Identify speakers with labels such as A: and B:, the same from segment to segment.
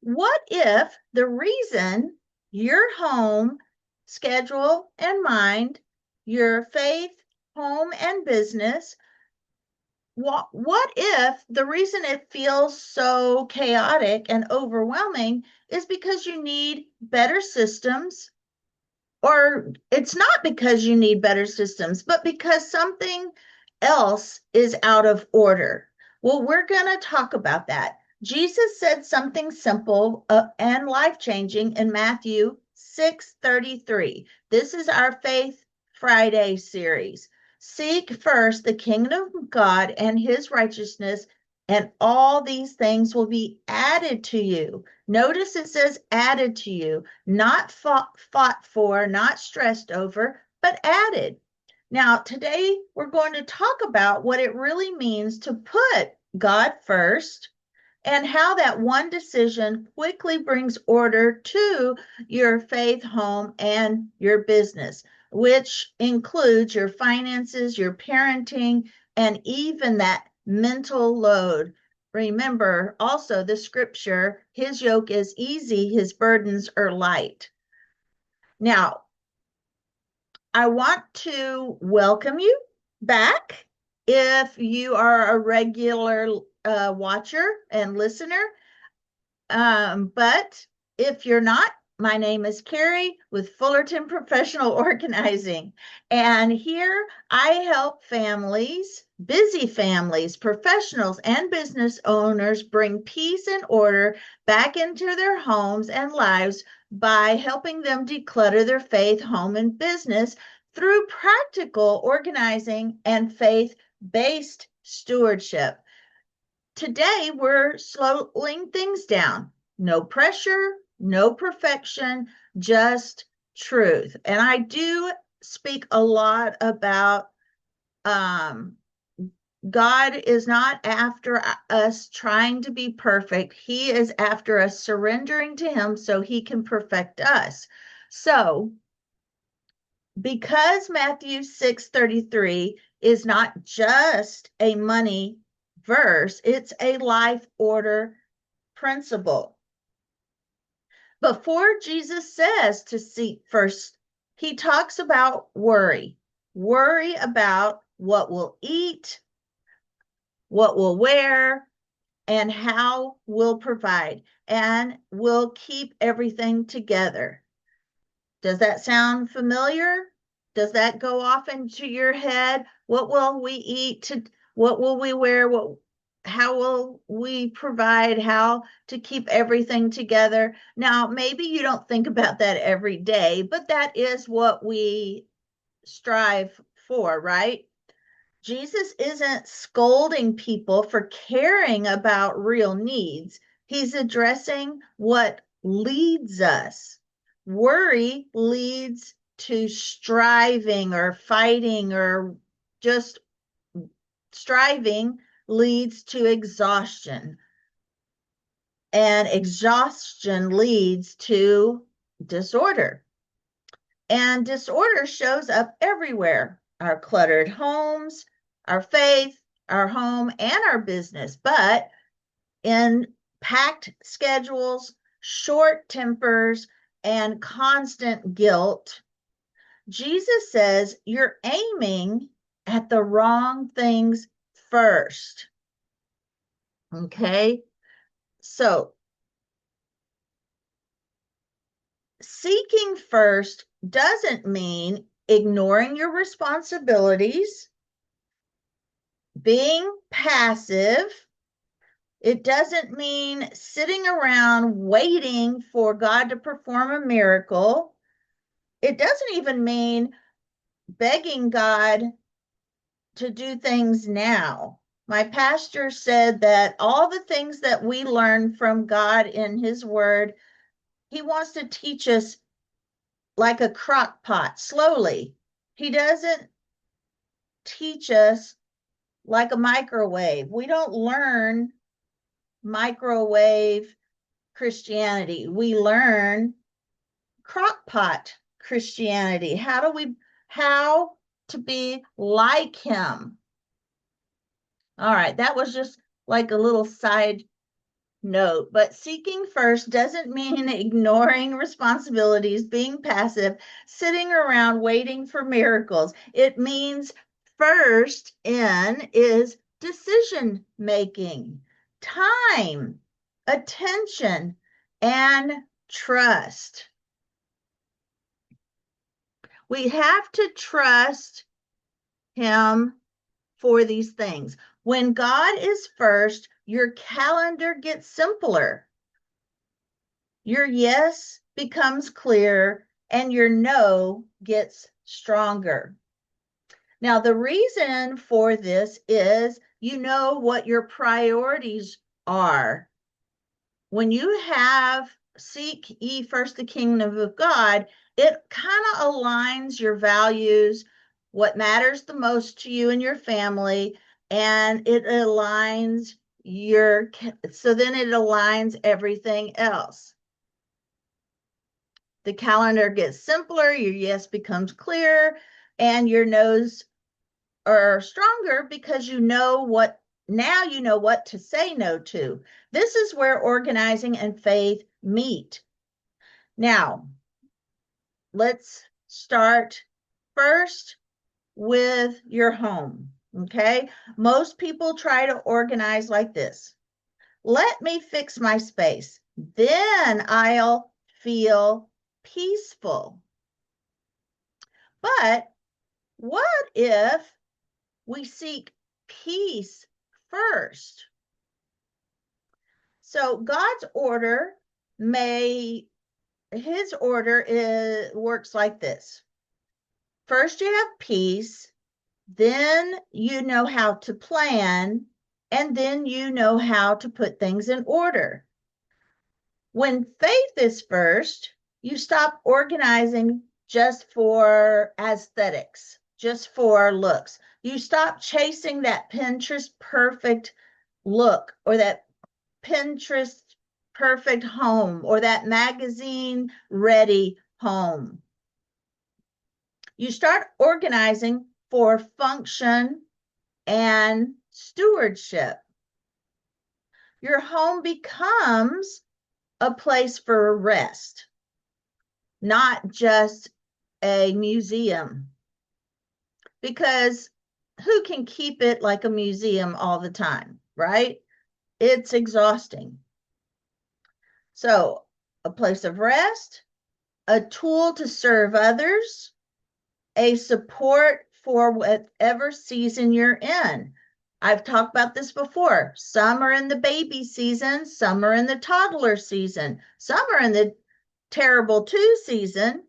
A: What if the reason your home, schedule, and mind, your faith, home, and business, what if the reason it feels so chaotic and overwhelming is because you need better systems, or it's not because you need better systems, but because something else is out of order? Well, we're going to talk about that. Jesus said something simple and life-changing in Matthew 6:33. This is our Faith Friday series. Seek first the kingdom of God and his righteousness, and all these things will be added to you. Notice it says added to you, not fought for, not stressed over, but added. Now, today we're going to talk about what it really means to put God first and how that one decision quickly brings order to your faith, home, and your business, which includes your finances, your parenting, and even that mental load. Remember also the scripture, his yoke is easy, his burdens are light. Now, I want to welcome you back. If you are a regular watcher and listener, but if you're not, my name is Carrie with Fullerton Professional Organizing. And here I help families, busy families, professionals, and business owners bring peace and order back into their homes and lives by helping them declutter their faith, home, and business through practical organizing and faith-based stewardship. Today, we're slowing things down. No pressure, no perfection, just truth. And I do speak a lot about um, God is not after us trying to be perfect. He is after us surrendering to him so he can perfect us. So, because Matthew 6:33 is not just a money verse, it's a life order principle. Before Jesus says to seek first, he talks about worry. Worry about what we'll eat, what we'll wear, and how we'll provide, and we'll keep everything together. Does that sound familiar? Does that go off into your head? What will we eat? What will we wear? How will we provide? How to keep everything together? Now, maybe you don't think about that every day, but that is what we strive for, right? Jesus isn't scolding people for caring about real needs. He's addressing what leads us. Worry leads to striving or fighting, or just striving leads to exhaustion. And exhaustion leads to disorder. And disorder shows up everywhere: our cluttered homes, our faith, our home, and our business, but in packed schedules, short tempers, and constant guilt. Jesus says you're aiming at the wrong things first. Okay? So, seeking first doesn't mean ignoring your responsibilities, being passive. It doesn't mean sitting around waiting for God to perform a miracle. It doesn't even mean begging God to do things now. My pastor said that all the things that we learn from God in his word, he wants to teach us like a crock pot, slowly. He doesn't teach us like a microwave. We don't learn microwave Christianity. We learn crock pot Christianity. How to be like him. All right, that was just like a little side note, but seeking first doesn't mean ignoring responsibilities, being passive, sitting around waiting for miracles. It means first in is decision making, time, attention, and trust. We have to trust Him for these things. When God is first, your calendar gets simpler. Your yes becomes clear and your no gets stronger. Now, the reason for this is you know what your priorities are. When you have seek ye first the kingdom of God, it kind of aligns your values, what matters the most to you and your family, and it aligns so then it aligns everything else. The calendar gets simpler, your yes becomes clear, and your no's are stronger because you know what to say no to. This is where organizing and faith meet. Now, let's start first with your home. Okay. Most people try to organize like this. Let me fix my space. Then I'll feel peaceful. But what if we seek peace first? So God's order works like this. First you have peace, then you know how to plan, and then you know how to put things in order. When faith is first, you stop organizing just for aesthetics, just for looks. You stop chasing that Pinterest perfect look or that Pinterest perfect home or that magazine ready home. You start organizing for function and stewardship. Your home becomes a place for rest, not just a museum. Because who can keep it like a museum all the time, right? It's exhausting. So, a place of rest, a tool to serve others, a support for whatever season you're in. I've talked about this before. Some are in the baby season, some are in the toddler season, some are in the terrible two season.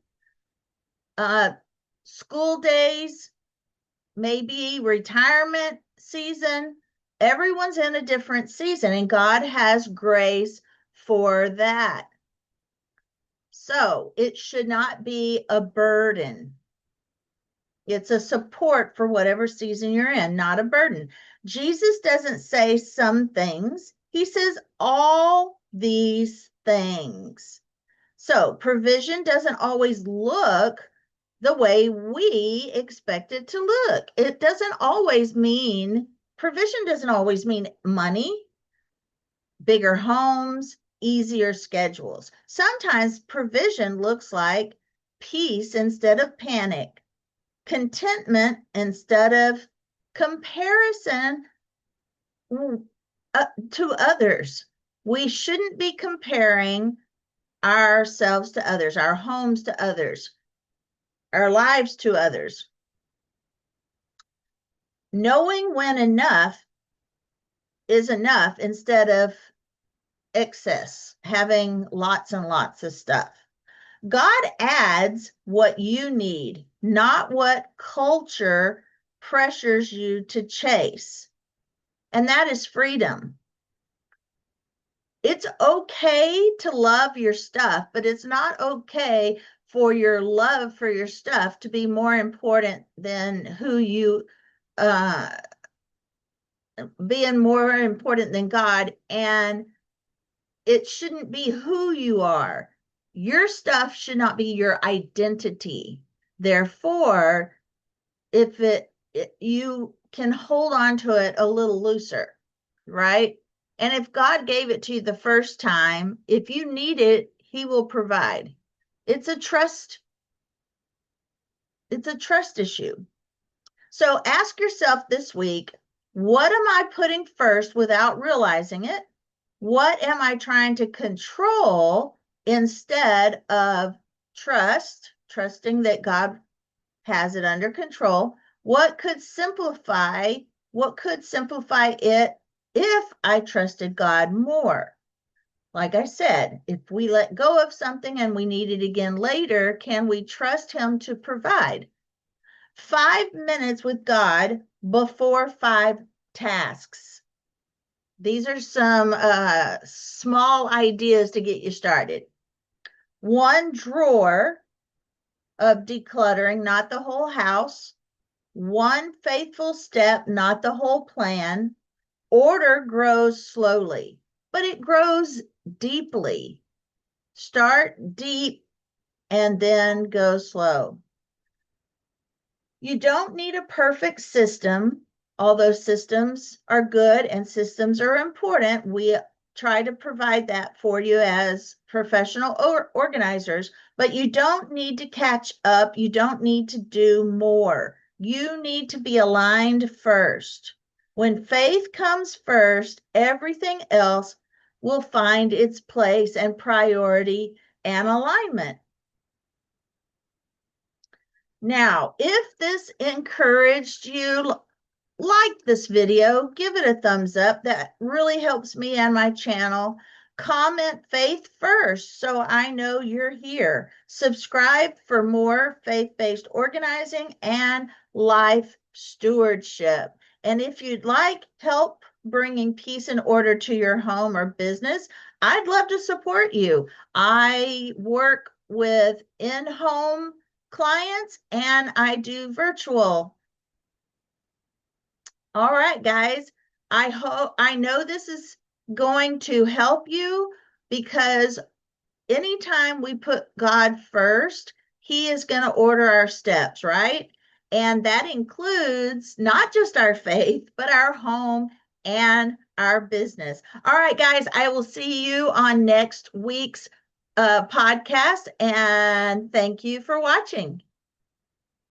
A: School days, maybe retirement season. Everyone's in a different season, and God has grace for that. So it should not be a burden. It's a support for whatever season you're in, not a burden. Jesus doesn't say some things, he says all these things. So provision doesn't always look the way we expect it to look. It doesn't always mean, provision doesn't always mean money, bigger homes, easier schedules. Sometimes provision looks like peace instead of panic, contentment instead of comparison to others. We shouldn't be comparing ourselves to others, our homes to others, our lives to others. Knowing when enough is enough instead of excess, having lots and lots of stuff. God adds what you need, not what culture pressures you to chase. And that is freedom. It's okay to love your stuff, but it's not okay for your love for your stuff to be more important than who you, being more important than God. And it shouldn't be who you are. Your stuff should not be your identity. Therefore, you can hold on to it a little looser, right? And if God gave it to you the first time, if you need it, he will provide. It's a trust issue. So ask yourself this week, what am I putting first without realizing it? What am I trying to control instead of trusting that God has it under control? What could simplify it if I trusted God more? Like I said, if we let go of something and we need it again later, can we trust him to provide? 5 minutes with God before 5 tasks. These are some small ideas to get you started. 1 drawer of decluttering, not the whole house. 1 faithful step, not the whole plan. Order grows slowly, but it grows deeply. Start deep and then go slow. You don't need a perfect system, although systems are good and systems are important. We try to provide that for you as professional organizers, but you don't need to catch up. You don't need to do more. You need to be aligned first. When faith comes first, everything else will find its place and priority and alignment. Now, if this encouraged you, like this video, give it a thumbs up. That really helps me and my channel. Comment faith first so I know you're here. Subscribe for more faith-based organizing and life stewardship. And if you'd like help bringing peace and order to your home or business, I'd love to support you. I work with in-home clients and I do virtual. All right, guys. I know this is going to help you, because anytime we put God first, he is going to order our steps, right? And that includes not just our faith, but our home and our business. All right, guys, I will see you on next week's podcast, and thank you for watching.